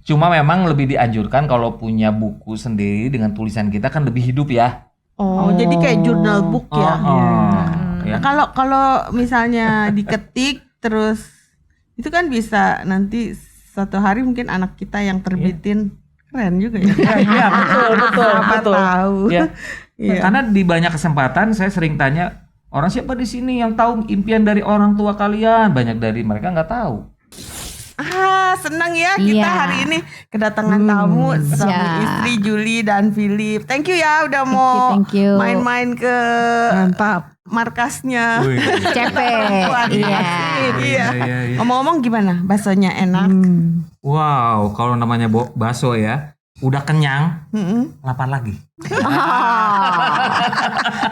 Cuma memang lebih dianjurkan kalau punya buku sendiri dengan tulisan kita kan lebih hidup ya. Jadi kayak journal book ya. Ya. Kalau misalnya diketik terus itu kan bisa nanti suatu hari mungkin anak kita yang terbitin. Keren juga ya. Iya, betul. Tahu. Ya. Iya. Karena di banyak kesempatan saya sering tanya orang siapa di sini yang tahu impian dari orang tua kalian? Banyak dari mereka nggak tahu. Senang ya kita hari ini kedatangan tamu suami istri Julie dan Philip. Thank you ya udah mau thank you. main-main ke markasnya. CP. Iya. Ngomong-ngomong gimana? Baksonya enak? Wow, kalau namanya bakso ya, udah kenyang, lapar lagi.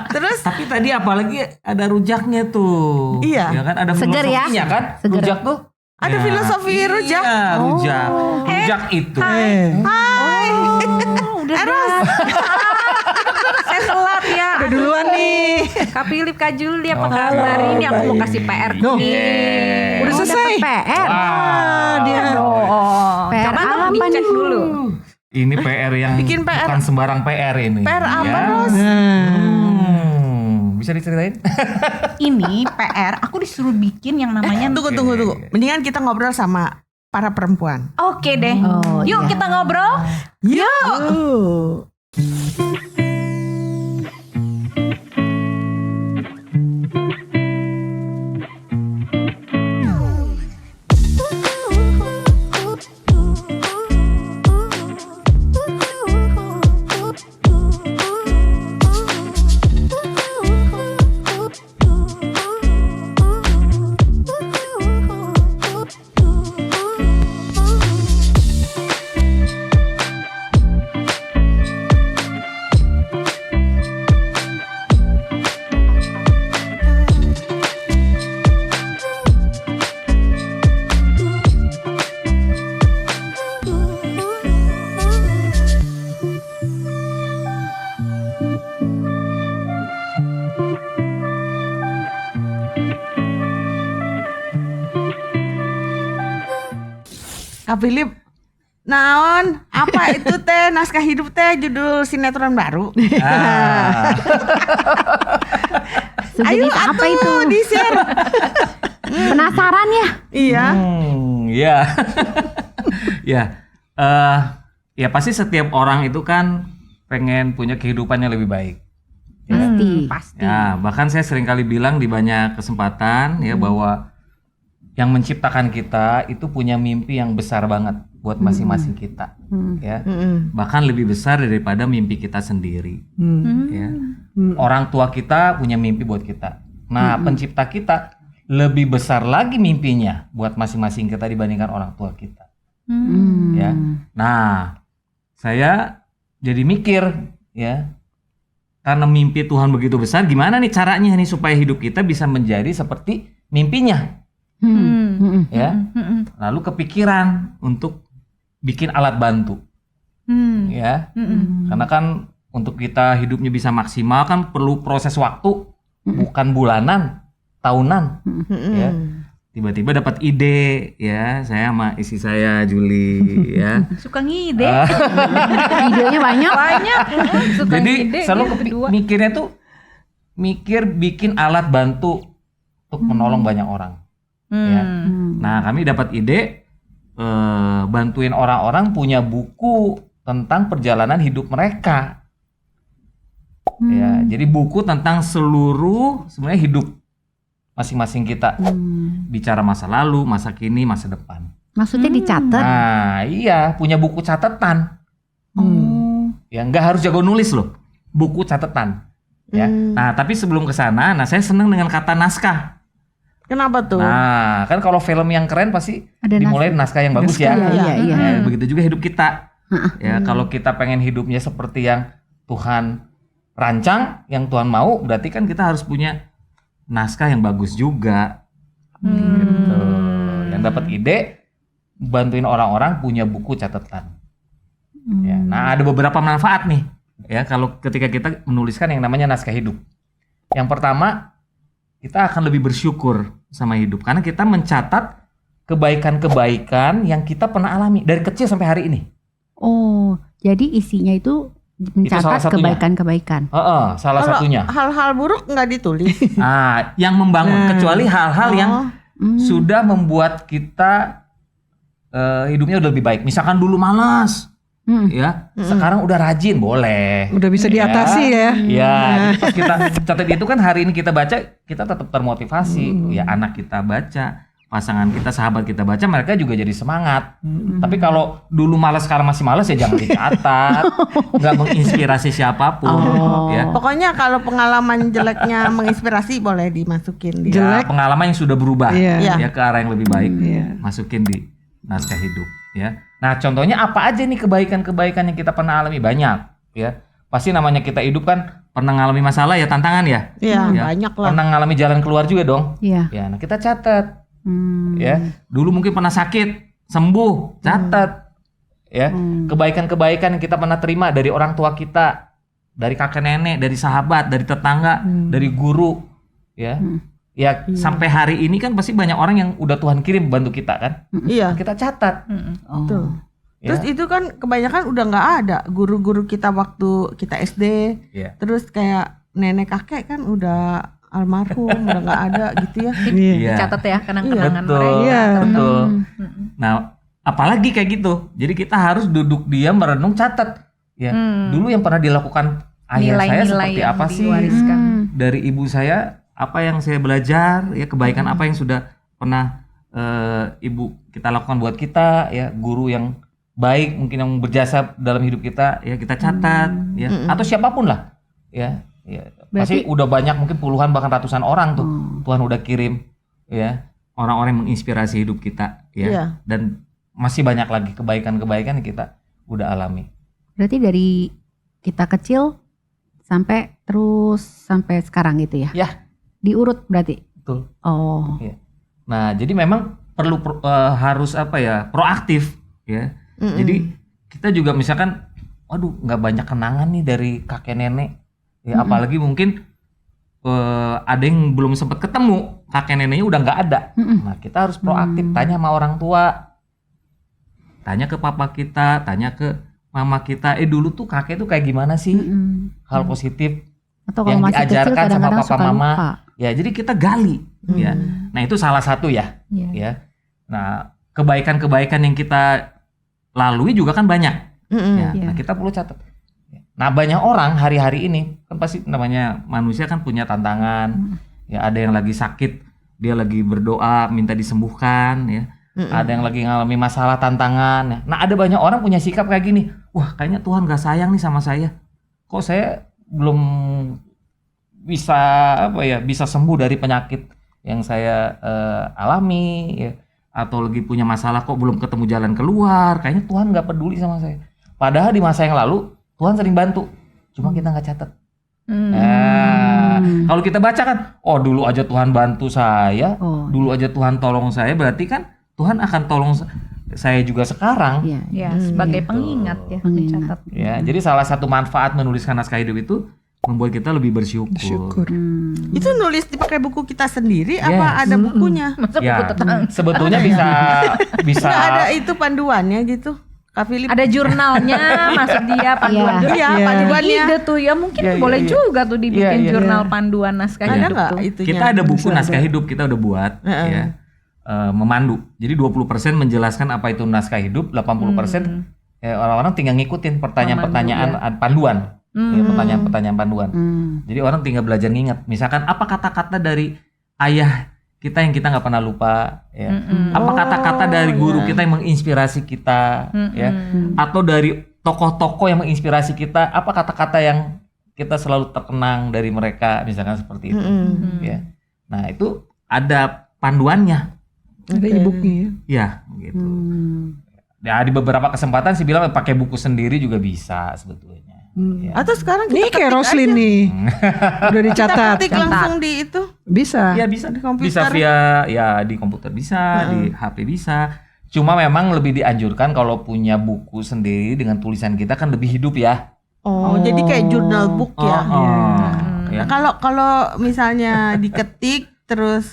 Terus? Tapi tadi apalagi ada rujaknya tuh. Iya. Ya kan ada Seger ya? filosofinya kan? Seger. Rujak tuh. Ada filosofi rujak? Iya, rujak. Rujak itu. Hai. Udah Eros. Saya telat ya. Udah duluan nih. Kak Philip, Kak Julie, apa kabar? Ini aku mau kasih PR nih. Udah selesai. PR. Dia. PR Coba apa dicek nih? dulu. Ini PR yang Bikin PR. bukan sembarang PR ini. PR apa, ya. Ros? Bisa diceritain? Ini PR, aku disuruh bikin yang namanya. Tunggu. Mendingan kita ngobrol sama para perempuan. Oke deh. Yuk iya. kita ngobrol. Yuk. Kak Philip, naon? Apa itu teh naskah hidup teh judul sinetron baru? Ayo Apa itu? di-share. Penasaran ya? Iya. Ya. Ya pasti setiap orang itu kan pengen punya kehidupan yang lebih baik. Pasti. Ya, bahkan saya sering kali bilang di banyak kesempatan ya bahwa yang menciptakan kita itu punya mimpi yang besar banget buat masing-masing kita, ya. Bahkan lebih besar daripada mimpi kita sendiri. Ya. Orang tua kita punya mimpi buat kita. Nah, pencipta kita lebih besar lagi mimpinya buat masing-masing kita dibandingkan orang tua kita. Ya. Nah, saya jadi mikir ya. Karena mimpi Tuhan begitu besar, gimana nih caranya nih supaya hidup kita bisa menjadi seperti mimpinya? Ya, lalu kepikiran untuk bikin alat bantu, ya, karena kan untuk kita hidupnya bisa maksimal kan perlu proses waktu, bukan bulanan, tahunan, ya. Tiba-tiba dapat ide, ya, saya sama istri saya Julie, ya. Suka ngide. Idenya banyak. Suka Jadi ngide. selalu dia berdua. mikirnya tuh mikir bikin alat bantu untuk menolong banyak orang. Ya. Nah, kami dapat ide bantuin orang-orang punya buku tentang perjalanan hidup mereka. Ya, jadi buku tentang seluruh sebenarnya hidup masing-masing kita. Bicara masa lalu, masa kini, masa depan. Maksudnya dicatat? Nah, iya, punya buku catatan. Ya, nggak harus jago nulis loh. Buku catatan. Ya. Nah, tapi sebelum ke sana, saya senang dengan kata naskah. Kenapa tuh? Nah, kan kalau film yang keren pasti Ada dimulai naskah yang bagus ya. Iya. Ya, begitu juga hidup kita. Ya, kalau kita pengen hidupnya seperti yang Tuhan rancang, yang Tuhan mau, berarti kan kita harus punya naskah yang bagus juga. Gitu. Yang dapat ide bantuin orang-orang punya buku catatan. Ya, nah, ada beberapa manfaat nih. Ya, kalau ketika kita menuliskan yang namanya naskah hidup. Yang pertama, kita akan lebih bersyukur sama hidup karena kita mencatat kebaikan-kebaikan yang kita pernah alami dari kecil sampai hari ini. Oh, jadi isinya itu salah mencatat satunya. kebaikan-kebaikan. Salah Kalau satunya. hal-hal buruk nggak ditulis. Yang membangun, kecuali hal-hal yang sudah membuat kita hidupnya udah lebih baik. Misalkan dulu malas, ya, sekarang udah rajin, boleh. Udah bisa diatasi ya. Ya, jadi pas kita catat itu kan hari ini kita baca, kita tetap termotivasi. Ya, anak kita baca, pasangan kita, sahabat kita baca, mereka juga jadi semangat. Tapi kalau dulu malas sekarang masih malas ya jangan dicatat. Nggak menginspirasi siapapun. Ya. Pokoknya kalau pengalaman jeleknya menginspirasi boleh dimasukin di. Jelek. Ya, pengalaman yang sudah berubah Iya. ya ke arah yang lebih baik, Iya. masukin di naskah hidup. Ya. Nah, contohnya apa aja nih kebaikan-kebaikan yang kita pernah alami? Banyak. Ya. Pasti namanya kita hidup kan pernah ngalami masalah ya, tantangan ya. Iya, Ya. banyak lah. Pernah ngalami jalan keluar juga dong. Iya. Ya, nah kita catat. Hmm. Ya, dulu mungkin pernah sakit, sembuh, catat. Ya, kebaikan-kebaikan yang kita pernah terima dari orang tua kita, dari kakek nenek, dari sahabat, dari tetangga, dari guru, ya. Ya, sampai hari ini kan pasti banyak orang yang udah Tuhan kirim bantu kita kan. Iya. Kita catat. Oh. Tuh. Ya. Terus itu kan kebanyakan udah nggak ada guru-guru kita waktu kita SD. Iya. Terus kayak nenek kakek kan udah almarhum, udah nggak ada gitu ya. Iya. Iya. Dicatat ya kenang-kenangan Betul. mereka. Iya. Betul. Nah, apalagi kayak gitu. Jadi kita harus duduk diam merenung catat. Ya, dulu yang pernah dilakukan ayah saya Nilai-nilai seperti yang apa sih? diwariskan. Dari ibu saya apa yang saya belajar, ya kebaikan apa yang sudah pernah ibu kita lakukan buat kita, ya guru yang baik mungkin yang berjasa dalam hidup kita, ya kita catat, ya atau siapapun lah, ya pasti udah banyak mungkin puluhan bahkan ratusan orang tuh Tuhan udah kirim, ya orang-orang yang menginspirasi hidup kita, ya Iya. dan masih banyak lagi kebaikan-kebaikan yang kita udah alami. Berarti dari kita kecil sampai sekarang gitu ya? Ya. Diurut berarti? Betul. Oh. Ya. Nah, jadi memang perlu harus apa ya, proaktif, ya. Jadi kita juga misalkan, waduh nggak banyak kenangan nih dari kakek nenek, ya apalagi mungkin ada yang belum sempat ketemu, kakek neneknya udah nggak ada. Nah, kita harus proaktif, tanya sama orang tua, tanya ke papa kita, tanya ke mama kita, dulu tuh kakek tuh kayak gimana sih, hal positif Atau kalau yang masih kecil diajarkan sama kadang-kadang papa suka mama. lupa. Ya, jadi kita gali, ya. Nah, itu salah satu ya, Iya. ya. Nah, kebaikan-kebaikan yang kita lalui juga kan banyak. Ya, Iya. nah kita perlu catat. Nah, banyak orang hari-hari ini kan pasti namanya manusia kan punya tantangan. Ya, ada yang lagi sakit, dia lagi berdoa minta disembuhkan, ya. Ada yang lagi ngalami masalah tantangan. Ya. Nah, ada banyak orang punya sikap kayak gini. Wah, kayaknya Tuhan gak sayang nih sama saya. Kok saya belum bisa bisa sembuh dari penyakit yang saya alami, ya. Atau lagi punya masalah kok belum ketemu jalan keluar, kayaknya Tuhan nggak peduli sama saya. Padahal di masa yang lalu Tuhan sering bantu, cuma kita nggak catat. Nah, kalau kita baca kan, oh dulu aja Tuhan bantu saya, dulu aja Tuhan tolong saya, berarti kan Tuhan akan tolong saya juga sekarang. Iya. Ya, sebagai pengingat ya, mencatat. Ya, jadi salah satu manfaat menuliskan naskah hidup itu membuat kita lebih bersyukur. Itu nulis dipakai buku kita sendiri Yes. apa ada bukunya? Masa Ya, buku tetangga? sebetulnya bisa Nggak ada itu panduannya gitu. Kak Philip. Ada jurnalnya, maksud dia panduan. Iya, Iya. panduannya. Ide tuh ya mungkin Iya, boleh iya. juga tuh dibikin Iya, iya. jurnal panduan naskah Ada hidup nggak tuh. itunya? kita ada buku naskah hidup, kita udah buat, ya. Memandu. Jadi 20% menjelaskan apa itu naskah hidup, 80% ya, orang-orang tinggal ngikutin pertanyaan-pertanyaan panduan. Ya, pertanyaan-pertanyaan panduan. Jadi orang tinggal belajar nginget. Misalkan apa kata-kata dari ayah kita yang kita nggak pernah lupa, ya. Apa kata-kata dari guru kita yang menginspirasi kita, ya. Atau dari tokoh-tokoh yang menginspirasi kita, apa kata-kata yang kita selalu terkenang dari mereka, misalkan seperti itu, ya. Nah, itu ada panduannya. Ada e-booknya. Ya, gitu. Ya, di beberapa kesempatan sih bilang pakai buku sendiri juga bisa sebetulnya. Ya. Atau sekarang Nih kita kayak ketik Roslyn aja. nih. Udah Kita dicatat. ketik langsung di itu. Bisa. Ya bisa, Di komputer. bisa via ya di komputer bisa, di HP bisa. Cuma memang lebih dianjurkan kalau punya buku sendiri dengan tulisan kita kan lebih hidup ya. Oh, jadi kayak journal book ya. Ya. Nah, kalau misalnya diketik terus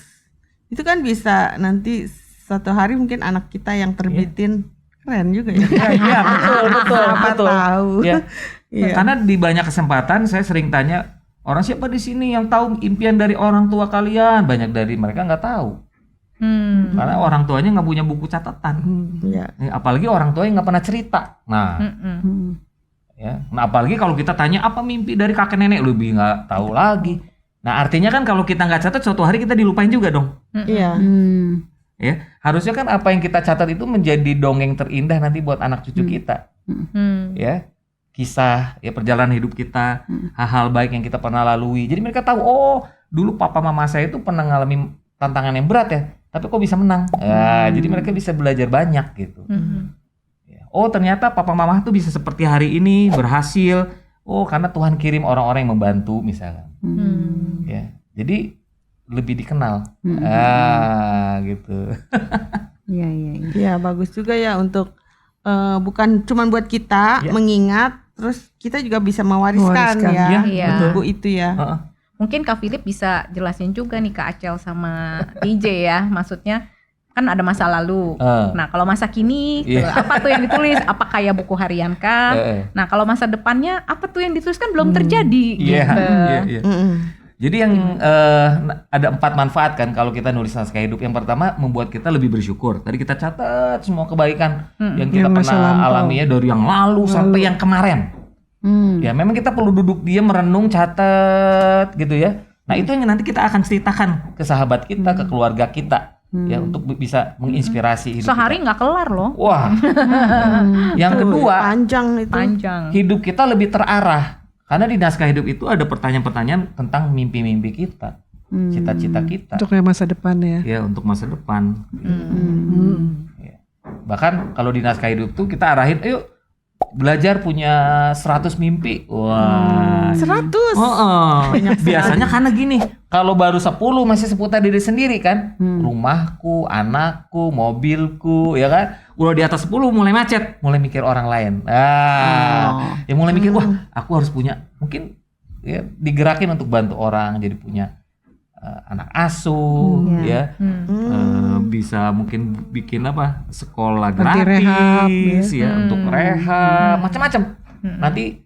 itu kan bisa nanti suatu hari mungkin anak kita yang terbitin. Keren juga ya. Iya, betul. Tahu. Ya. Iya. Karena di banyak kesempatan saya sering tanya, orang siapa di sini yang tahu impian dari orang tua kalian? Banyak dari mereka nggak tahu. Karena orang tuanya nggak punya buku catatan. Iya. Apalagi orang tua yang nggak pernah cerita. Nah, ya. Nah, apalagi kalau kita tanya apa mimpi dari kakek nenek, lebih nggak tahu lagi. Nah, artinya kan kalau kita nggak catat, suatu hari kita dilupain juga dong. Iya. Ya, harusnya kan apa yang kita catat itu menjadi dongeng terindah nanti buat anak cucu kita. Ya, kisah, ya perjalanan hidup kita, hal-hal baik yang kita pernah lalui. Jadi mereka tahu, oh dulu papa mama saya itu pernah ngalamin tantangan yang berat ya, tapi kok bisa menang. Ya, jadi mereka bisa belajar banyak gitu. Ya, oh ternyata papa mama tuh bisa seperti hari ini berhasil. Oh karena Tuhan kirim orang-orang yang membantu misalkan. Ya, jadi lebih dikenal. Gitu. Iya. Ya bagus juga ya untuk bukan cuma buat kita mengingat, terus kita juga bisa mewariskan ya Iya. buku itu ya. Mungkin Kak Philip bisa jelasin juga nih Kak Acel sama DJ ya, maksudnya kan ada masa lalu. Nah kalau masa kini apa tuh yang ditulis? Apa kayak buku harian kah? Nah kalau masa depannya apa tuh yang ditulis, kan belum terjadi gitu. Iya. Jadi yang ada 4 manfaat kan kalau kita nulis naskah hidup. Yang pertama membuat kita lebih bersyukur. Tadi kita catat semua kebaikan yang kita Yang masa pernah lampau. alami ya, dari yang lalu sampai yang kemarin. Ya memang kita perlu duduk diam, merenung, catat gitu ya. Nah itu yang nanti kita akan ceritakan ke sahabat kita, ke keluarga kita. Ya untuk bisa menginspirasi hidup Sehari kita. nggak kelar loh. Wah. Yang kedua, Panjang itu. Panjang. hidup kita lebih terarah. Karena di naskah hidup itu ada pertanyaan-pertanyaan tentang mimpi-mimpi kita, cita-cita kita. Untuk yang masa depan ya. Ya untuk masa depan. Ya. Bahkan kalau di naskah hidup tuh kita arahin, ayo belajar punya 100 mimpi. Wah. 100. Biasanya karena gini, kalau baru 10 masih seputar diri sendiri kan. Rumahku, anakku, mobilku, ya kan. Udah di atas 10 mulai macet, mulai mikir orang lain. Ya mulai mikir, wah aku harus punya, mungkin ya digerakin untuk bantu orang, jadi punya anak asuh, ya bisa mungkin bikin apa sekolah Nanti rehab, gratis, ya untuk rehab, macam-macam. Nanti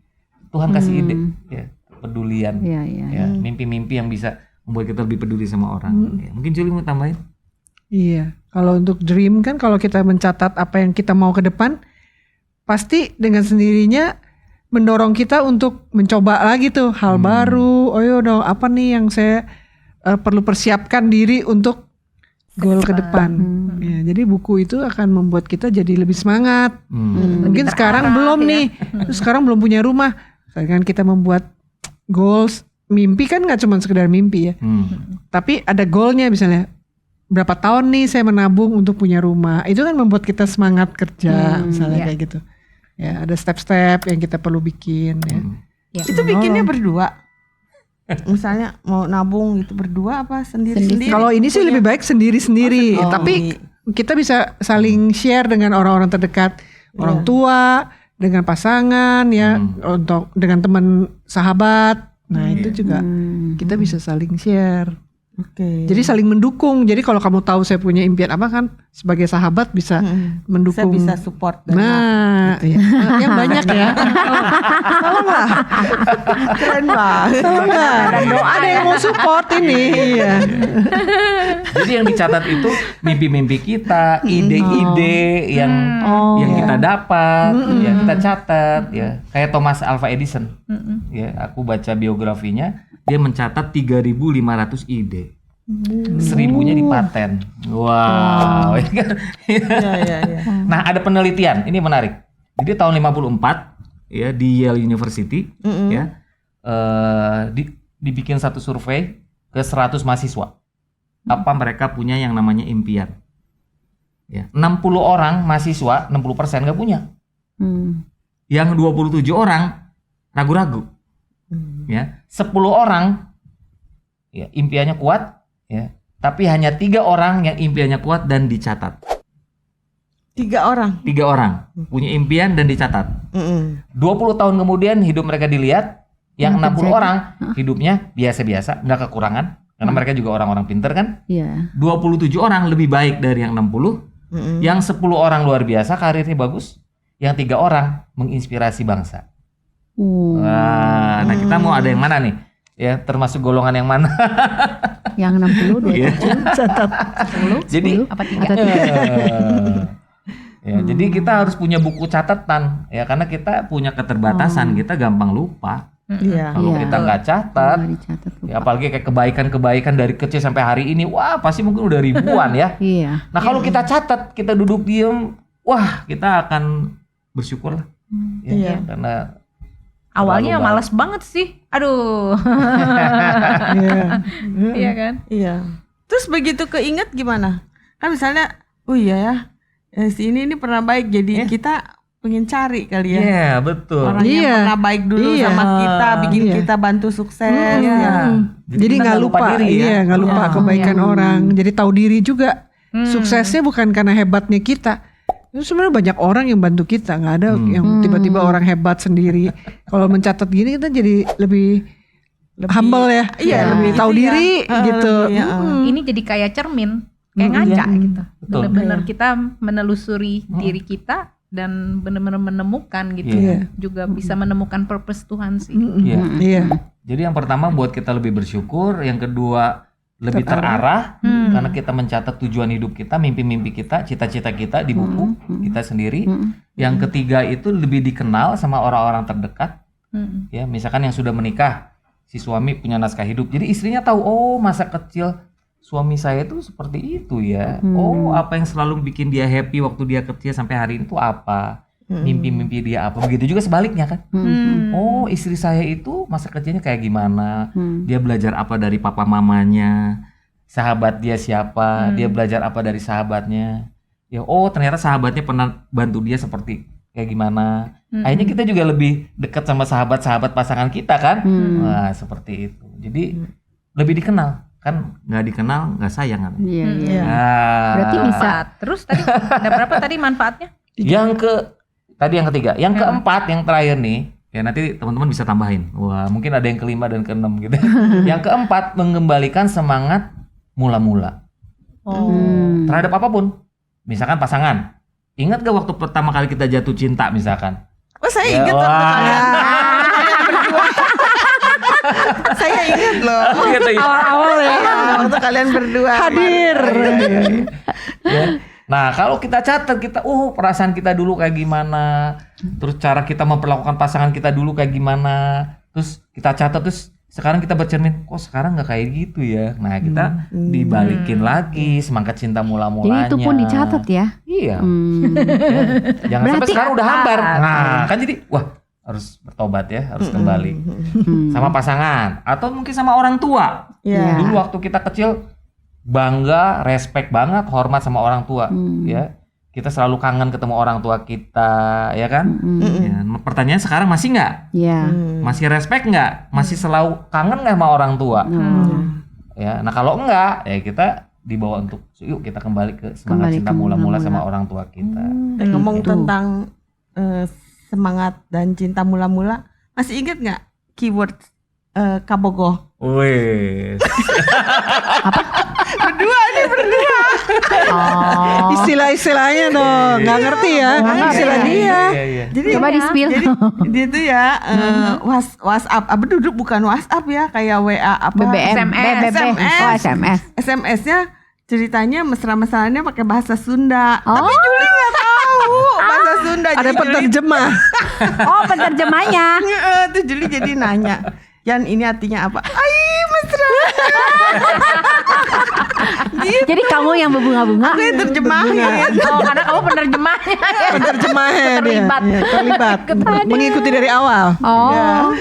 Tuhan kasih ide, ya kepedulian, ya mimpi-mimpi yang bisa membuat kita lebih peduli sama orang. Ya, mungkin Juli mau tambahin? Iya, kalau untuk dream kan kalau kita mencatat apa yang kita mau ke depan, pasti dengan sendirinya mendorong kita untuk mencoba lagi tuh hal baru. Oh yo dong, apa nih yang saya perlu persiapkan diri untuk goal ke depan. Ya, jadi buku itu akan membuat kita jadi lebih semangat. Mungkin sekarang belum nih, terus sekarang belum punya rumah. Kan kita membuat goals, mimpi kan nggak cuma sekedar mimpi ya, tapi ada goalnya, misalnya berapa tahun nih saya menabung untuk punya rumah. Itu kan membuat kita semangat kerja, misalnya kayak gitu. Ya, ada step-step yang kita perlu bikin. Ya. Itu bikinnya berdua. Misalnya mau nabung itu berdua apa sendiri-sendiri? Kalau ini sih lebih baik sendiri-sendiri, tapi kita bisa saling share dengan orang-orang terdekat, orang tua, dengan pasangan, ya, untuk dengan teman sahabat. Nah itu juga kita bisa saling share. Oke. Jadi saling mendukung. Jadi kalau kamu tahu saya punya impian apa, kan sebagai sahabat bisa Saya mendukung. bisa support. Nah, yang banyak ya. Tolonglah. Keren banget. Tolonglah. Ada yang mau support ini. Iya. Jadi yang dicatat itu mimpi-mimpi kita, ide-ide yang kita dapat, ya kita catat, ya. Kayak Thomas Alva Edison. Ya, aku baca biografinya, dia mencatat 3.500 ide. 1.000-nya dipaten. Wow. Iya. Nah, ada penelitian, ini menarik. Jadi tahun 54 ya di Yale University ya dibikin satu survei ke 100 mahasiswa. Apa mereka punya yang namanya impian? Ya, 60 orang mahasiswa, 60% nggak punya. Yang 27 orang ragu-ragu. Ya, 10 orang ya impiannya kuat, ya, tapi hanya 3 orang yang impiannya kuat dan dicatat. 3 orang. 3 orang punya impian dan dicatat. 20 tahun kemudian hidup mereka dilihat, yang 60 orang hidupnya biasa-biasa, nggak kekurangan, Karena mereka juga orang-orang pinter kan. Iya. 27 orang lebih baik dari yang 60. Yang 10 orang luar biasa karirnya bagus. Yang 3 orang menginspirasi bangsa. Nah kita mau ada yang mana nih? Ya termasuk golongan yang mana? Yang 60, 27, Catat. 10, Jadi 10, Apa 3? atau 3? Ya, jadi kita harus punya buku catatan ya karena kita punya keterbatasan, kita gampang lupa. Iya. Kalau kita nggak catat, Dicatat, lupa. ya, apalagi kayak kebaikan-kebaikan dari kecil sampai hari ini, wah pasti mungkin udah ribuan ya. Iya. Nah kalau kita catat, kita duduk diem, wah kita akan bersyukur lah. Ya, Iya. Karena Awalnya terlalu malas banget sih. Aduh. Iya. Iya kan? Iya. Terus begitu keinget gimana? Kan misalnya, oh iya ya, si ini pernah baik, jadi kita pengen cari kali ya. Iya betul. Orang yang Iya. pernah baik dulu Iya. sama kita, bikin Iya. kita bantu sukses. Iya. Ya. Jadi kita nggak lupa, diri ya. iya nggak lupa Iya. kebaikan Iya. orang. Jadi tahu diri juga. Suksesnya bukan karena hebatnya kita. Itu sebenarnya banyak orang yang bantu kita, nggak ada yang tiba-tiba orang hebat sendiri. Kalau mencatat gini kita jadi lebih humble ya, Iya, lebih gitu tahu ya. diri gitu. Lebih, ya. Ini jadi kayak cermin, kayak ngaca gitu. Betul. Benar-benar kita menelusuri diri kita dan benar-benar menemukan gitu. Iya. Juga bisa menemukan purpose Tuhan sih. Iya. Iya. Jadi yang pertama buat kita lebih bersyukur, yang kedua lebih terarah karena kita mencatat tujuan hidup kita, mimpi-mimpi kita, cita-cita kita di buku kita sendiri. Yang ketiga itu lebih dikenal sama orang-orang terdekat. Ya, misalkan yang sudah menikah, si suami punya naskah hidup. Jadi istrinya tahu, oh masa kecil suami saya itu seperti itu ya. Oh, apa yang selalu bikin dia happy waktu dia kecil sampai hari ini tuh apa? Mimpi-mimpi dia apa? Begitu juga sebaliknya kan. Oh, istri saya itu masa kecilnya kayak gimana? Dia belajar apa dari papa mamanya? Sahabat dia siapa? Dia belajar apa dari sahabatnya? Ya, oh ternyata sahabatnya pernah bantu dia seperti kayak gimana? Akhirnya kita juga lebih dekat sama sahabat-sahabat pasangan kita kan? Wah, seperti itu. Jadi lebih dikenal. Kan nggak dikenal nggak sayang kan? Iya, iya. Iya. Nah, Berarti bisa. Terus tadi ada berapa tadi manfaatnya? Tadi yang ketiga, yang keempat, yang terakhir nih, ya nanti teman-teman bisa tambahin. Wah, mungkin ada yang kelima dan keenam gitu. Yang keempat, mengembalikan semangat mula-mula terhadap apapun. Misalkan pasangan. Ingat gak waktu pertama kali kita jatuh cinta misalkan? Oh saya Ya, ingat wah. waktu kalian berdua. Saya ingat loh. Gitu ya. Awal-awal ya. Waktu kalian berdua. Hadir. Ya. Nah, kalau kita catat kita, perasaan kita dulu kayak gimana, terus cara kita memperlakukan pasangan kita dulu kayak gimana, terus kita catat, terus sekarang kita bercermin, kok sekarang nggak kayak gitu ya. Nah, kita dibalikin lagi semangat cinta mula-mulanya. Jadi itu pun dicatat ya. Iya. Hmm. Ya. Jangan sampai Berarti- sekarang udah hambar. Nah, kan jadi, wah harus bertobat ya, harus kembali sama pasangan atau mungkin sama orang tua. Iya. Dulu waktu kita kecil bangga, respect banget, hormat sama orang tua, ya. Kita selalu kangen ketemu orang tua kita, ya kan? Ya, pertanyaan sekarang masih nggak? Iya. Masih respect nggak? Masih selalu kangen nggak sama orang tua? Ya, nah kalau enggak, ya kita dibawa untuk yuk kita kembali ke semangat Kembali cinta ke mula-mula mula-mula. sama orang tua kita. Dan ngomong tentang semangat dan cinta mula-mula, masih ingat nggak keyword kabogoh? Wih, Oh. Istilah-istilahnya dong, nggak ngerti ya. Istilah dia. iya. Jadi Coba di-spill. Jadi dia tuh ya WhatsApp, apa duduk bukan WhatsApp ya, kayak WA apa BBM, SMS. Oh SMS. SMS-nya ceritanya mesra-mesranya pakai bahasa Sunda. Oh. Tapi Juli nggak tahu bahasa Sunda. Ada Jadi Juli- penerjemah. Oh penerjemahnya. Tuh Juli jadi nanya, Yan ini artinya apa? Ai mesra. Jadi kamu yang berbunga-bunga. Aku yang terjemahin. Oh, karena kamu penerjemahnya. Penerjemahnya dia. Terlibat. Iya, terlibat. Mengikuti dari awal. Oh.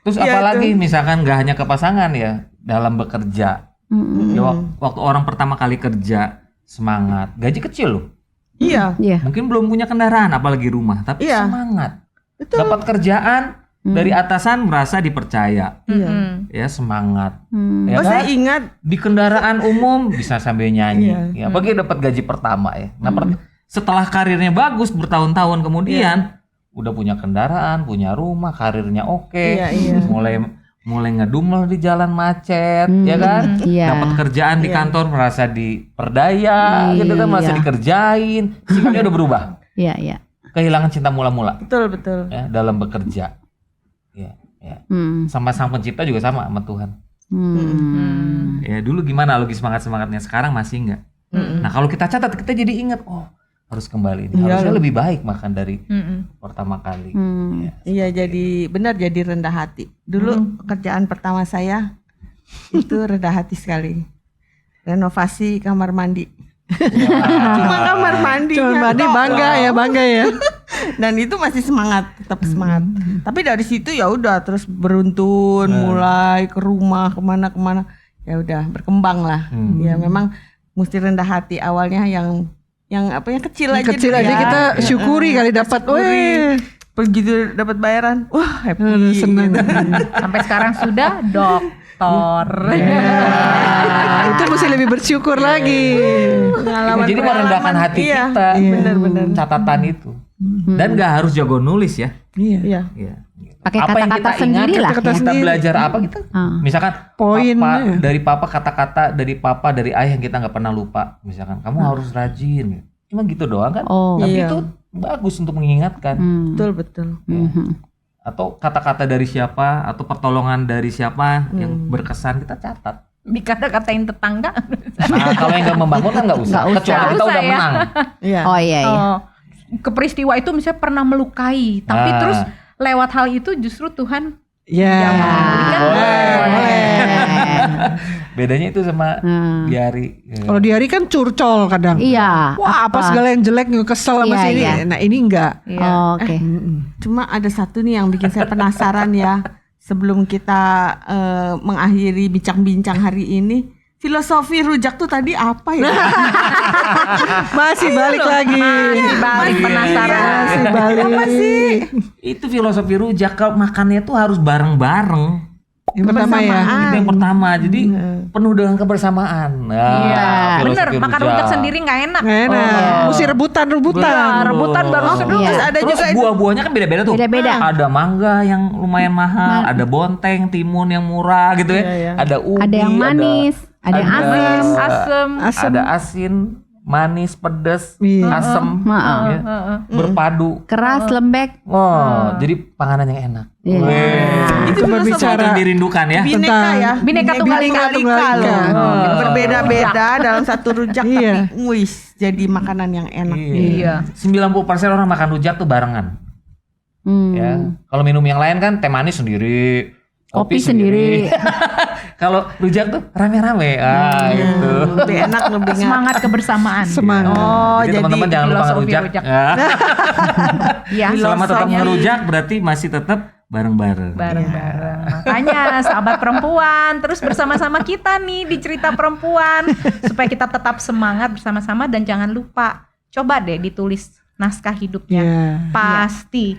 Terus Iya, apalagi misalkan nggak hanya ke pasangan ya, dalam bekerja. Ya, waktu orang pertama kali kerja semangat, gaji kecil loh. Iya. Iya. Mungkin belum punya kendaraan apalagi rumah, tapi Iya. semangat. Betul. Dapat kerjaan dari atasan merasa dipercaya. Iya. Ya semangat. Hmm. Ya Oh kan? saya ingat. Di kendaraan umum bisa sambil nyanyi. Iya. Ya, apalagi dapat gaji pertama ya. Nah, setelah karirnya bagus bertahun-tahun kemudian udah punya kendaraan, punya rumah, karirnya oke. Iya, iya. Mulai mulai ngedumel di jalan macet, ya kan? Iya. Dapat kerjaan di kantor merasa diperdaya, gitu kan, merasa dikerjain, sikapnya udah berubah. Iya, iya. Kehilangan cinta mula-mula Betul. ya dalam bekerja. Ya. Sama Sang Pencipta juga sama Tuhan. Ya dulu gimana logis semangatnya, sekarang masih enggak. Nah kalau kita catat kita jadi ingat, oh harus kembali ini, harusnya lebih baik makan dari pertama kali. Iya, jadi benar, jadi rendah hati. Dulu pekerjaan pertama saya itu rendah hati sekali. Renovasi kamar mandi. Cuma kamar mandi. Bangga ya. Dan itu masih semangat, tetap semangat. Tapi dari situ ya udah terus beruntun, mulai ke rumah kemana. Ya udah berkembang lah. Ya memang mesti rendah hati awalnya yang kecil aja. Kecil dulu aja ya. kita syukuri kali dapat. Begitu dapat bayaran, wah happy. Senang. Sampai sekarang sudah dokter. Itu mesti lebih bersyukur lagi. Pengalaman. Jadi merendahkan hati kita. Benar-benar. Catatan itu. Dan gak harus jago nulis ya. Iya. Pakai Apa yang kata-kata kita sendiri ingat, lah. kita sendiri. belajar apa kita, misalkan Poin. dari kata-kata dari papa dari ayah yang kita nggak pernah lupa, misalkan kamu harus rajin, cuma gitu doang kan, tapi Iya. itu bagus untuk mengingatkan. Betul. Atau kata-kata dari siapa atau pertolongan dari siapa yang berkesan kita catat. Dikata-katain tetangga. Nah kalau yang nggak membangun kan nggak usah, Nggak usah. kecuali kita Nggak udah usah ya. menang. Iya. Oh iya. Keperistiwa itu misalnya pernah melukai, tapi terus lewat hal itu justru Tuhan Ya. Boleh. Bedanya itu sama diari. Kalau di hari kan curcol kadang. Iya. Wah, apa segala yang jelek kesel sama Iya, sini. iya. Nah, ini enggak. Oh, oke. Cuma ada satu nih yang bikin saya penasaran ya. Sebelum kita mengakhiri bincang-bincang hari ini, filosofi rujak tuh tadi apa ya? Masih balik lagi. masih balik penasaran. Masih balik. Apa sih? Itu filosofi rujak, kalau makannya tuh harus bareng-bareng. Yang pertama ya. Itu yang pertama, jadi penuh dengan kebersamaan. Nah, Iya, bener. filosofi Makan rujak sendiri nggak enak. Nggak enak. Mesti rebutan. Rebutan baru seru. Iya. Terus ada Terus juga itu. buah-buahnya kan beda-beda tuh. Beda-beda. Ada mangga yang lumayan mahal, ada bonteng, timun yang murah gitu ya. Ada ubi, Ada yang manis, ada yang Asem. ada asin, manis, pedas, Iya. asem, ya. Berpadu. keras, lembek. Oh, jadi panganan yang enak. Iya. Itu Itu berbicara dirindukan ya. Bineka ya. Bineka Tunggal Ika. loh. Berbeda-beda dalam satu rujak Iya. tapi wis jadi makanan yang enak. Iya. 90% orang makan rujak tuh barengan. Ya. Kalau minum yang lain kan teh manis sendiri, Kopi sendiri. Kalau rujak tuh rame-rame. Gitu. Lebih enak, lebih enak. Semangat kebersamaan. Semangat. Oh, Jadi teman-teman jangan lupa filosofi ngerujak. rujak. Ya. Iya. Selama tetap Filosofi. ngerujak berarti masih tetap bareng-bareng. Bareng-bareng. Makanya sahabat perempuan terus bersama-sama kita nih di cerita perempuan supaya kita tetap semangat bersama-sama dan jangan lupa coba deh ditulis naskah hidupnya. Iya. Pasti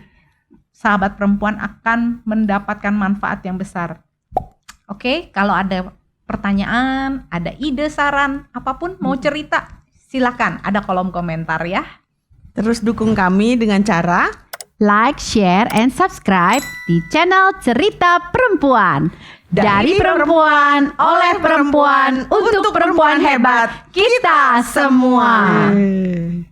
sahabat perempuan akan mendapatkan manfaat yang besar. Oke, kalau ada pertanyaan, ada ide, saran, apapun mau cerita, silakan ada kolom komentar ya. Terus dukung kami dengan cara Like, share, and subscribe di channel Cerita Perempuan. Dari perempuan, oleh perempuan, untuk perempuan hebat, kita semua. Eh.